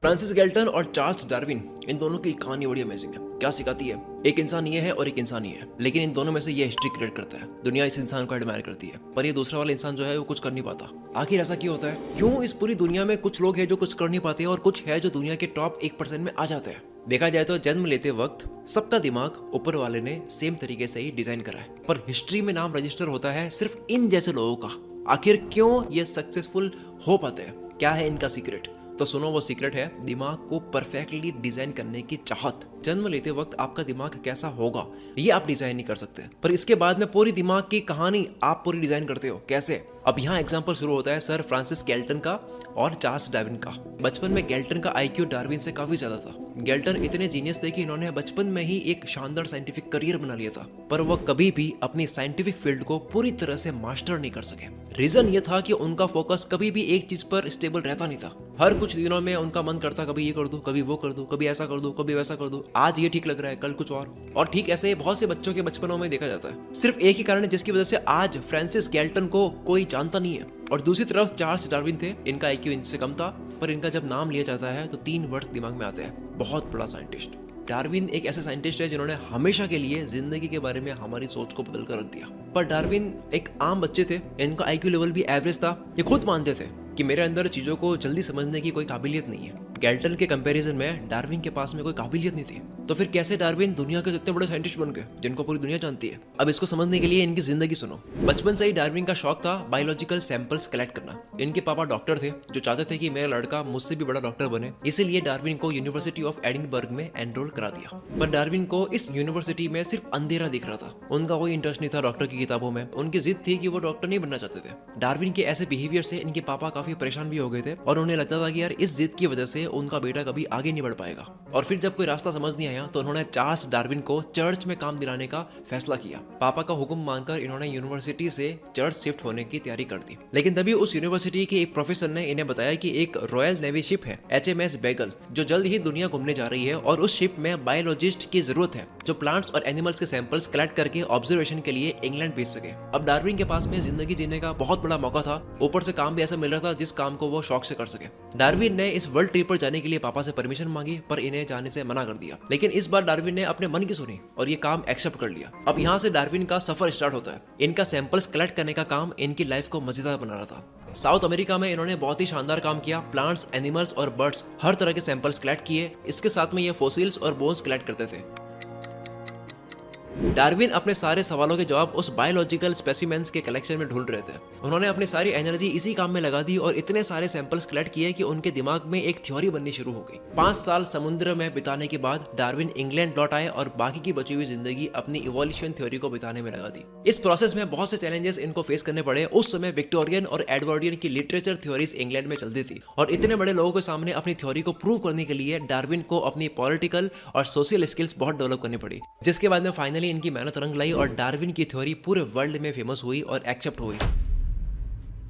Francis Galton और Charles Darwin, इन दोनों की कहानी बड़ी अमेजिंग है। क्या सिखाती है? एक इंसान ये है और एक इंसान ये है, लेकिन इन दोनों में से ये हिस्ट्री क्रिएट करता है। दुनिया इस इंसान को एडमायर करती है, पर ये दूसरा वाला इंसान जो है वो कुछ कर नहीं पाता। आखिर ऐसा क्यों होता है? क्यों इस पूरी दुनिया में कुछ लोग हैं जो कुछ कर नहीं पाते और कुछ है जो दुनिया के टॉप 1% में आ जाते हैं? देखा जाए तो जन्म लेते वक्त सबका दिमाग ऊपर वाले ने सेम तरीके से ही डिजाइन करा है, पर हिस्ट्री में नाम रजिस्टर होता है सिर्फ इन जैसे लोगों का। आखिर क्यों ये सक्सेसफुल हो पाते हैं? क्या है इनका सीक्रेट? तो सुनो, वो सीक्रेट है दिमाग को परफेक्टली डिजाइन करने की चाहत। जन्म लेते वक्त आपका दिमाग कैसा होगा ये आप डिजाइन नहीं कर सकते, पर इसके बाद में पूरी दिमाग की कहानी आप पूरी डिजाइन करते हो। कैसे? अब यहाँ एग्जांपल शुरू होता है सर फ्रांसिस गैल्टन का और चार्ल्स डार्विन का। बचपन में गैल्टन का आईक्यू डार्विन से काफी ज्यादा था। गैल्टन इतने जीनियस थे कि इन्होंने बचपन में ही एक शानदार साइंटिफिक करियर बना लिया था, पर वह कभी भी अपनी साइंटिफिक फील्ड को पूरी तरह से मास्टर नहीं कर सके। रीजन ये था कि उनका फोकस कभी भी एक चीज पर स्टेबल रहता नहीं था। हर कुछ दिनों में उनका मन करता कभी ये कर दूं, कभी वो कर दूं, कभी ऐसा कर दूं, कभी वैसा कर दूं। आज ये ठीक लग रहा है, कल कुछ और ठीक ऐसे बहुत से बच्चों के बचपनों में देखा जाता है। सिर्फ एक ही कारण है जिसकी वजह से आज फ्रांसिस गैल्टन को कोई जानता नहीं है। और दूसरी तरफ चार्ल्स डार्विन थे, इनका आईक्यू इनसे कम था, पर इनका जब नाम लिया जाता है तो 3 वर्ड्स दिमाग में आते हैं, बहुत बड़ा साइंटिस्ट। डार्विन एक ऐसे साइंटिस्ट है जिन्होंने हमेशा के लिए जिंदगी के बारे में हमारी सोच को बदल कर रख दिया। पर डार्विन एक आम बच्चे थे, इनका आईक्यू लेवल भी एवरेज था। ये खुद मानते थे कि मेरे अंदर चीजों को जल्दी समझने की कोई काबिलियत नहीं है। गैल्टन के कंपैरिजन में डार्विन के पास में कोई काबिलियत नहीं थी। तो फिर कैसे डार्विन दुनिया के इतने बड़े साइंटिस्ट बन गए जिनको पूरी दुनिया जानती है? अब इसको समझने के लिए इनकी जिंदगी सुनो। बचपन से ही डार्विन का शौक था बायोलॉजिकल सैंपल्स कलेक्ट करना। इनके पापा डॉक्टर थे जो चाहते थे कि मेरा लड़का मुझसे भी बड़ा डॉक्टर बने, इसीलिए डार्विन को यूनिवर्सिटी ऑफ एडिनबर्ग में एनरोल करा दिया। पर डार्विन को इस यूनिवर्सिटी में सिर्फ अंधेरा दिख रहा था। उनका कोई इंटरेस्ट नहीं था डॉक्टर की किताबों में। उनकी जिद थी कि वो डॉक्टर नहीं बनना चाहते थे। डार्विन के ऐसे बिहेवियर से इनके पापा काफी परेशान भी हो गए थे और उन्हें लगता था कि यार इस जिद की वजह से उनका बेटा कभी आगे नहीं बढ़ पाएगा। और फिर जब कोई रास्ता समझ नहीं आया तो उन्होंने चार्ल्स डार्विन को चर्च में काम दिलाने का फैसला किया। पापा का हुक्म मानकर इन्होंने यूनिवर्सिटी से चर्च शिफ्ट होने की तैयारी कर दी। लेकिन तभी उस यूनिवर्सिटी के एक प्रोफेसर ने इन्हें बताया कि एक रॉयल नेवी शिप है HMS बेगल, जो जल्द ही दुनिया घूमने जा रही है और उस शिप में बायोलॉजिस्ट की जरूरत है जो प्लांट्स और एनिमल्स के सैंपल्स कलेक्ट करके ऑब्जर्वेशन के लिए इंग्लैंड भेज सके। अब डार्विन के पास में जिंदगी जीने का बहुत बड़ा मौका था, ऊपर से काम भी ऐसा मिल रहा था जिस काम को वो शौक से कर सके। डार्विन ने इस वर्ल्ड ट्रिप पर जाने के लिए पापा से परमिशन मांगी, पर इन्हें जाने से मना कर दिया। लेकिन इस बार डार्विन ने अपने मन की सुनी और ये काम एक्सेप्ट कर लिया। अब यहाँ से डार्विन का सफर स्टार्ट होता है। इनका सैंपल्स कलेक्ट करने का काम इनकी लाइफ को मजेदार बना रहा था। साउथ अमेरिका में इन्होंने बहुत ही शानदार काम किया। प्लांट्स, एनिमल्स और बर्ड्स हर तरह के सैंपल्स कलेक्ट किए। इसके साथ में ये फॉसिल्स और बोन्स कलेक्ट करते थे। डार्विन अपने सारे सवालों के जवाब उस बायोलॉजिकल स्पेसिमेंस के कलेक्शन में ढूंढ रहे थे। उन्होंने अपनी सारी एनर्जी इसी काम में लगा दी और इतने सारे सैंपल्स कलेक्ट किए कि उनके दिमाग में एक थ्योरी बननी शुरू हो गई। 5 साल समुद्र में बिताने के बाद डार्विन इंग्लैंड लौट आए और बाकी की बची हुई जिंदगी अपनी इवोल्यूशन थ्योरी को बिताने में लगा दी। इस प्रोसेस में बहुत से चैलेंजेस इनको फेस करने पड़े। उस समय विक्टोरियन और एडवर्डियन की लिटरेचर थ्योरीज इंग्लैंड में चलती थी और इतने बड़े लोगों के सामने अपनी थ्योरी को प्रूव करने के लिए डार्विन को अपनी पॉलिटिकल और सोशल स्किल्स बहुत डेवलप करनी पड़ी, जिसके बाद में फाइनली इनकी मेहनत रंग लाई और डार्विन की थ्योरी पूरे वर्ल्ड में फेमस हुई और एक्सेप्ट हुई।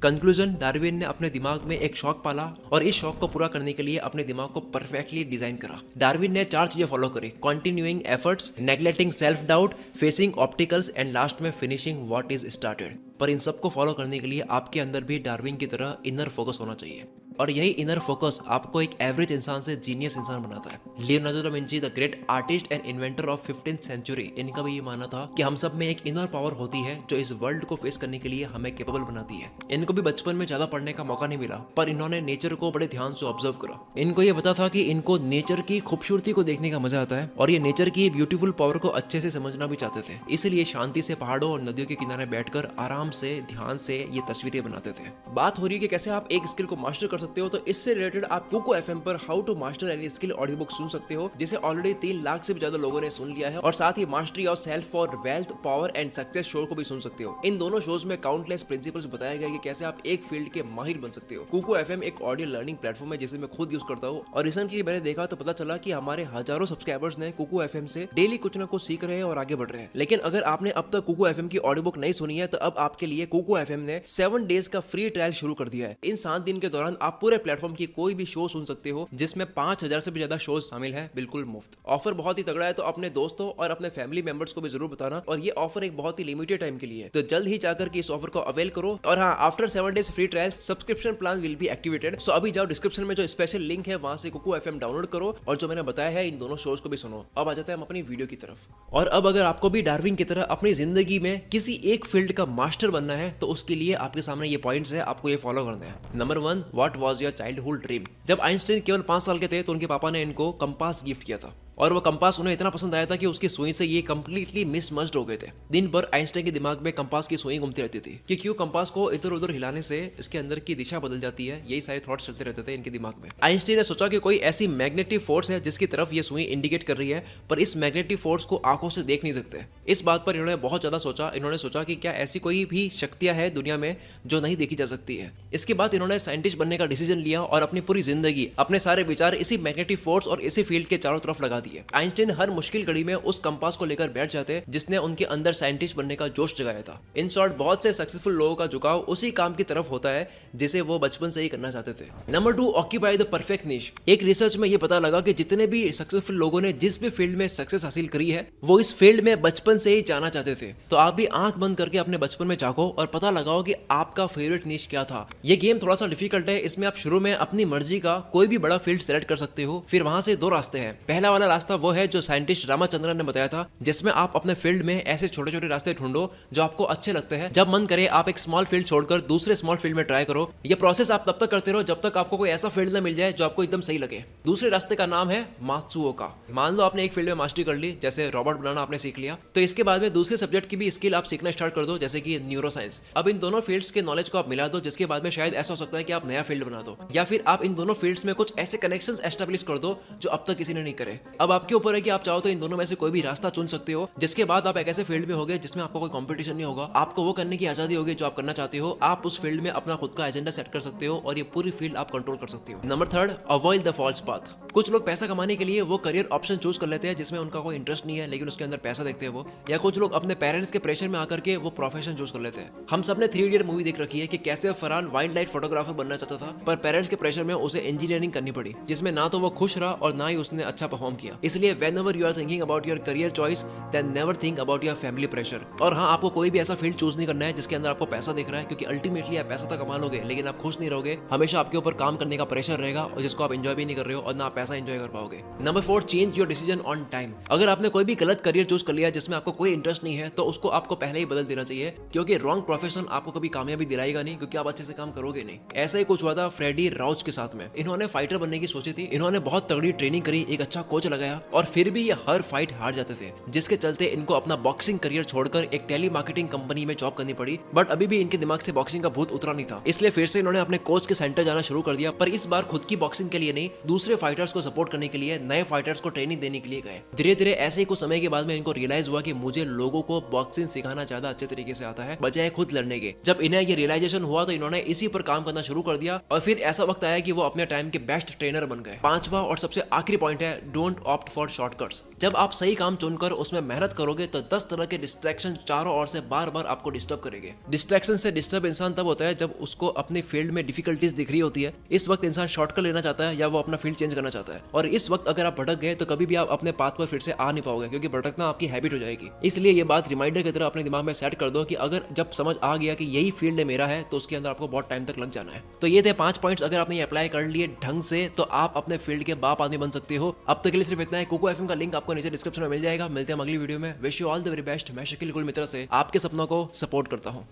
कंक्लूजन, डार्विन ने अपने दिमाग में एक शौक पाला और इस शौक को पूरा करने के लिए अपने दिमाग को परफेक्टली डिजाइन करा। डार्विन ने 4 चीजें फॉलो करी: continuing efforts, neglecting self doubt, facing obstacles and last में फिनिशिंग व्हाट इज स्टार्टेड। पर इन सबको फॉलो करने के लिए आपके अंदर भी डार्विन की तरह इनर फोकस होना चाहिए, और यही इनर फोकस आपको एक एवरेज इंसान से जीनियस इंसान बनाता है। Leonardo da Vinci, the great artist and inventor of 15th century, इनका भी ये मानना था कि हम सब में एक इनर पावर होती है जो इस वर्ल्ड को फेस करने के लिए हमें कैपेबल बनाती है। इनको भी बचपन में ज्यादा पढ़ने का मौका नहीं मिला, पर इन्होंने नेचर को बड़े ध्यान से ऑब्जर्व करा। इनको ये पता था कि इनको नेचर की खूबसूरती को देखने का मजा आता है और ये नेचर की ब्यूटीफुल पावर को अच्छे से समझना भी चाहते थे। इसलिए शांति से पहाड़ों और नदियों के किनारे बैठकर आराम से ध्यान से ये तस्वीरें बनाते थे। बात हो रही है कि कैसे आप एक स्किल को मास्टर कर सकते हो, तो इससे रिलेटेड आप कुकू FM पर how to master any skill audiobook सुन सकते हो, जिसे ऑलरेडी 3 लाख से भी ज्यादा लोगों ने सुन लिया है। और साथ ही mastery of self for wealth, power and success show को भी सुन सकते हो। इन दोनों शोज में काउंटलेस प्रिंसिपल्स बताए गए कि कैसे आप एक फील्ड के माहिर बन सकते हो। कुकू FM एक ऑडियो लर्निंग प्लेटफॉर्म है जिसे मैं खुद यूज करता हूँ, और रिसेंटली मैंने देखा तो पता चला कि हमारे हजारों सब्सक्राइबर्स ने कुकू FM से डेली कुछ ना कुछ सीख रहे हैं और आगे बढ़ रहे हैं। लेकिन अगर आपने अब तक कुकू FM की ऑडियो बुक नहीं सुनी है तो अब आपके लिए कुकू FM ने 7 डेज का फ्री ट्रायल शुरू कर दिया है। इन 7 दिन के दौरान आप पूरे प्लेटफॉर्म की कोई भी शो सुन सकते हो जिसमें 5000 से भी ज्यादा शोज शामिल हैं, बिल्कुल मुफ्त। ऑफर बहुत ही तगड़ा है, तो अपने दोस्तों और अपने फैमिली मेंबर्स को भी जरूर बताना। और ये ऑफर एक बहुत ही लिमिटेड टाइम के लिए है, तो जल्द ही जाकर के इस ऑफर को अवेल करो। और हाँ, after 7 days free trial subscription plan will be activated. So अभी जाओ, डिस्क्रिप्शन में जो स्पेशल लिंक है वहां से कुकू एफएम डाउनलोड करो और जो मैंने बताया है इन दोनों शोज को भी सुनो। अब आ जाते हैं हम अपनी वीडियो की तरफ। और अब अगर आपको भी डार्विन की तरह अपनी जिंदगी में किसी एक फील्ड का मास्टर बनना है तो उसके लिए आपके सामने ये पॉइंट्स है, आपको ये फॉलो करना है। Number 1, what was your childhood dream? जब आइंस्टाइन केवल 5 साल के थे तो उनके पापा ने इनको कंपास गिफ्ट किया था और वो कंपास उन्हें इतना पसंद आया था कि उसकी सुई से ये कंप्लीटली मिसमर्ज्ड हो गए थे। दिन भर आइंस्टाइन के दिमाग में कंपास की सुई घूमती रहती थी कि क्यों कंपास को इधर उधर हिलाने से इसके अंदर की दिशा बदल जाती है। यही सारे थॉट्स चलते रहते थे इनके दिमाग में। आइंस्टाइन ने सोचा कि कोई ऐसी मैग्नेटिक फोर्स है जिसकी तरफ ये सुई इंडिकेट कर रही है, पर इस मैग्नेटिक फोर्स को आंखों से देख नहीं सकते। इस बात पर इन्होंने बहुत ज्यादा सोचा। इन्होंने सोचा कि क्या ऐसी कोई भी शक्तियां है दुनिया में जो नहीं देखी जा सकती है। इसके बाद इन्होंने साइंटिस्ट बनने का डिसीजन लिया और अपनी पूरी जिंदगी, अपने सारे विचार इसी मैग्नेटिक फोर्स और इसी फील्ड के चारों तरफ लगा दिए। आइंस्टाइन हर मुश्किल घड़ी में उस कंपास को लेकर बैठ जाते जिसने उनके अंदर साइंटिस्ट बनने का जोश जगाया था। इन शॉर्ट, बहुत से सक्सेसफुल लोगों का झुकाव उसी काम की तरफ होता है जिसे वो बचपन से ही करना चाहते थे। नंबर 2, ऑक्यूपाई द परफेक्ट निश। एक रिसर्च में ये पता लगा कि जितने भी सक्सेसफुल लोगों ने जिस भी फील्ड में सक्सेस हासिल करी है वो इस फील्ड में बचपन से ही जाना चाहते थे। तो आप भी आंख बंद करके अपने बचपन में झांको और पता लगाओ कि आपका फेवरेट निश क्या था। ये गेम थोड़ा सा डिफिकल्ट है। इसमें आप शुरू में अपनी मर्जी का कोई भी बड़ा फील्ड सेलेक्ट कर सकते हो। फिर वहां से 2 रास्ते हैं। पहला वाला रास्ता वो है जो साइंटिस्ट रामाचंद्रन ने बताया था, जिसमें आप अपने फील्ड में ऐसे छोटे छोटे रास्ते ढूंढो जो आपको अच्छे लगते हैं। जब मन करे आप एक स्मॉल फील्ड छोड़कर दूसरे स्मॉल फील्ड में ट्राई करो। ये प्रोसेस आप तब तक करते रहो जब तक आपको कोई ऐसा फील्ड ना मिल जाए जो आपको एकदम सही लगे। दूसरे रास्ते का नाम है मात्सुओका। मान लो आपने एक फील्ड में मास्टरी कर ली, जैसे रोबोट बनाना आपने सीख लिया, तो इसके बाद में दूसरे सब्जेक्ट की भी स्किल आप सीखना स्टार्ट कर दो, जैसे कि न्यूरोसाइंस। अब इन दोनों फील्ड्स के नॉलेज को आप मिला दो, जिसके बाद में शायद ऐसा हो सकता है कि आप नया फील्ड बना दो, या फिर आप इन दोनों फील्ड्स में कुछ ऐसे कनेक्शंस एस्टैब्लिश कर दो जो अब तक किसी ने नहीं करे। अब आपके ऊपर है कि आप चाहो तो इन दोनों में से कोई भी रास्ता चुन सकते हो, जिसके बाद आप एक ऐसे फील्ड में होगे जिसमें आपको कोई कंपटीशन नहीं होगा। आपको वो करने की आजादी होगी जो आप करना चाहते हो। आप उस फील्ड में अपना खुद का एजेंडा सेट कर सकते हो और ये पूरी फील्ड आप कंट्रोल कर सकते हो। Number 3, avoid the false path. कुछ लोग पैसा कमाने के लिए वो करियर ऑप्शन चूज कर लेते हैं जिसमें उनका कोई इंटरेस्ट नहीं है, लेकिन उसके अंदर पैसा देखते हैं वो। या कुछ लोग अपने पेरेंट्स के प्रेशर में आकर के वो प्रोफेशन चूज कर लेते हैं। हम सबने 3 इडियट मूवी देख रखी है कि कैसे फरहान वाइल्ड लाइफ फोटोग्राफर बनना चाहता था, पर पेरेंट्स के प्रेशर में उसे इंजीनियरिंग करनी पड़ी, जिसमें ना तो वो खुश रहा और ना ही उसने अच्छा परफॉर्म किया। इसलिए whenever you are thinking about your career choice, then never think about your family pressure. और हाँ, आपको कोई भी ऐसा फील्ड चूज नहीं करना है जिसके अंदर आपको पैसा दिख रहा है, क्योंकि अल्टीमेटली आप पैसा तो कमा लोगे लेकिन आप खुश नहीं रहोगे। हमेशा आपके ऊपर काम करने का प्रेशर रहेगा और जिसको आप एंजॉय भी नहीं कर रहे हो और ना आप पैसा एंजॉय कर पाओगे। Number 4, change your decision on time. अगर आपने कोई भी गलत करियर चूज कर लिया जिसमें आपको कोई इंटरेस्ट नहीं है तो उसको आपको पहले ही बदल देना चाहिए, क्योंकि रॉन्ग प्रोफेशन आपको कभी कामयाबी दिलाएगा नहीं, क्योंकि आप अच्छे से काम करोगे नहीं। ऐसा ही कुछ हुआ था फ्रेडी राउच के साथ में। इन्होंने फाइटर बनने की सोची थी, इन्होंने बहुत तगड़ी ट्रेनिंग करी, एक अच्छा कोच लगाया और फिर भी ये हर फाइट हार जाते थे, जिसके चलते इनको अपना बॉक्सिंग करियर छोड़कर एक टेली मार्केटिंग कंपनी में जॉब करनी पड़ी। बट अभी भी इनके दिमाग से बॉक्सिंग का भूत उतरा नहीं था, इसलिए फिर से इन्होंने अपने कोच के सेंटर जाना शुरू कर दिया, पर इस बार खुद की बॉक्सिंग के लिए नहीं, दूसरे फाइटर्स को सपोर्ट करने के लिए, नए फाइटर्स को ट्रेनिंग देने के लिए गए। धीरे धीरे ऐसे ही कुछ समय के बाद में इनको रियलाइज हुआ कि मुझे लोगों को बॉक्सिंग सिखाना ज्यादा अच्छे तरीके से आता है बजाय खुद लड़ने के। जब इन्हें ये रियलाइजेशन हुआ तो इन्होंने इसी पर काम करना शुरू कर दिया और फिर ऐसा वक्त आया कि वो अपने टाइम के बेस्ट ट्रेनर बन गए। 5वां और सबसे आखिरी पॉइंट है, डोंट ऑप्ट फॉर शॉर्टकट्स। जब आप सही काम चुनकर उसमें मेहनत करोगे तो 10 तरह के डिस्ट्रैक्शन चारों ओर से बार बार आपको डिस्टर्ब करेंगे। डिस्ट्रैक्शन से डिस्टर्ब इंसान तब होता है जब उसको अपनी फील्ड में डिफिकल्टीज दिख रही होती है। इस वक्त इंसान शॉर्टकट लेना चाहता है या वो अपना फील्ड चेंज करना चाहता है, और इस वक्त अगर आप भटक गए तो कभी भी आप अपने पाथ पर फिर से आ नहीं पाओगे, क्योंकि भटकना आपकी हैबिट हो जाएगी। इसलिए ये बात रिमाइंडर की तरह अपने दिमाग में सेट कर दो कि अगर जब समझ आ गया कि यही फील्ड मेरा है तो उसके अंदर आपको बहुत टाइम तक लग जाना है। तो ये थे 5 पॉइंट्स। अगर आपने ये अप्लाई कर लिए ढंग से तो आप अपने फील्ड के बाप आदमी बन सकते हो। अब तक के लिए सिर्फ इतना है। कुकू एफएम का लिंक आपको नीचे डिस्क्रिप्शन में मिल जाएगा। मिलते हैं अगली वीडियो में। Wish you all the very best. मैं शकील कुल मित्र से आपके सपनों को सपोर्ट करता हूँ।